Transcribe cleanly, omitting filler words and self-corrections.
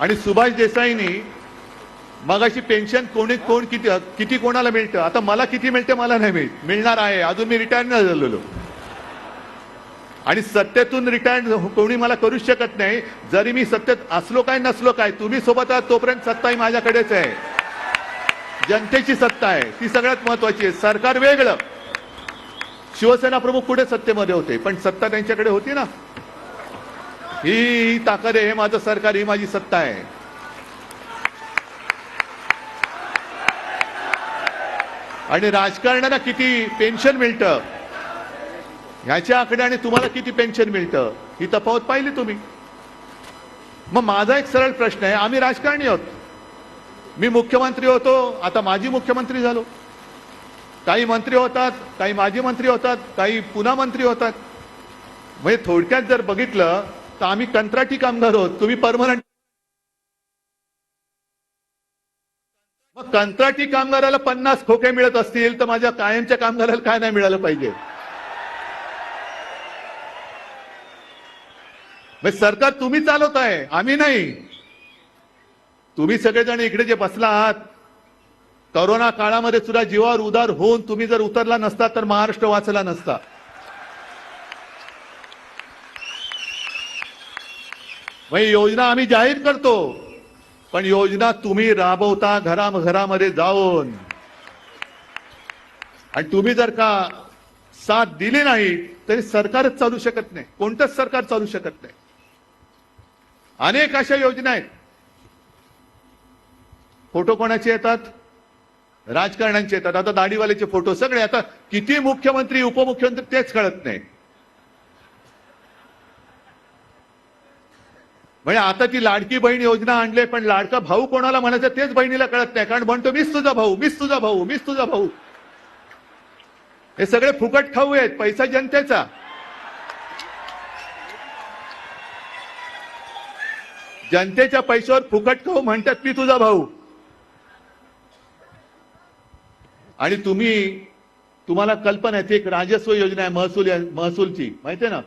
आणि सुभाष देसाईंनी मगाशी पेन्शन कोण किती कोणाला मिळतं, आता मला किती मिळते मला नाही मिळणार आहे, अजून मी रिटायर नाही झालेलो. आणि सत्तेतून रिटायर कोणी मला करूच शकत नाही. जरी मी सत्तेत असलो काय नसलो काय, तुम्ही सोबत आहात तोपर्यंत सत्ता ही माझ्याकडेच आहे. जनतेची सत्ता आहे, ती सगळ्यात महत्वाची आहे. सरकार वेगळं, शिवसेना प्रमुख पुढे सत्तेमध्ये होते पण सत्ता त्यांच्याकडे होती ना. ही ताकद आहे, हे माझं सरकार, ही माझी सत्ता आहे. आणि राजकारणाला किती पेन्शन मिळतं ह्याच्या आकडे आणि तुम्हाला किती पेन्शन मिळतं ही तफावत पाहिली तुम्ही. मग माझा एक सरळ प्रश्न आहे, आम्ही राजकारणी आहोत. मी मुख्यमंत्री होतो, आता माजी मुख्यमंत्री झालो. काही मंत्री होतात, काही माजी मंत्री होतात, काही पुन्हा मंत्री होतात. म्हणजे थोडक्यात जर बघितलं तर आम्ही कंत्राटी कामगार आहोत, तुम्ही परमनंट. मग कंत्राटी कामगाराला 50 खोके मिळत असतील तर माझ्या कायमच्या कामगाराला काय नाही मिळालं पाहिजे. म्हणजे सरकार तुम्ही चालवताय, आम्ही नाही. तुम्ही सगळेजण इकडे जे बसला आहात, कोरोना काळामध्ये सुद्धा जीवावर उदार होऊन तुम्ही जर उतरला नसता तर महाराष्ट्र वाचला नसता. म्हणजे योजना आम्ही जाहीर करतो, पण योजना तुम्ही राबवता घराघरामध्ये जाऊन. आणि तुम्ही जर का साथ दिली नाही तरी सरकारच चालू शकत नाही, कोणतंच सरकार चालू शकत नाही. अनेक अशा योजना आहेत. फोटो कोणाचे येतात? राजकारण्यांचे येतात. आता दाढीवाल्याचे फोटो सगळे, आता किती मुख्यमंत्री उपमुख्यमंत्री तेच कळत नाही. म्हणजे आता ती लाडकी बहीण योजना आणले, पण लाडका भाऊ कोणाला म्हणायचं तेच बहिणीला कळत नाही, कारण म्हणतो मीच तुझा भाऊ, मीच तुझा भाऊ, मीच तुझा भाऊ. हे सगळे फुकट खाऊ आहेत, पैसा जनतेचा. जनतेच्या पैशावर फुकट खाऊ म्हणतात मी तुझा भाऊ. आणि तुम्हाला कल्पना आहे, ती एक राजस्व योजना आहे महसूलची, माहिती आहे ना.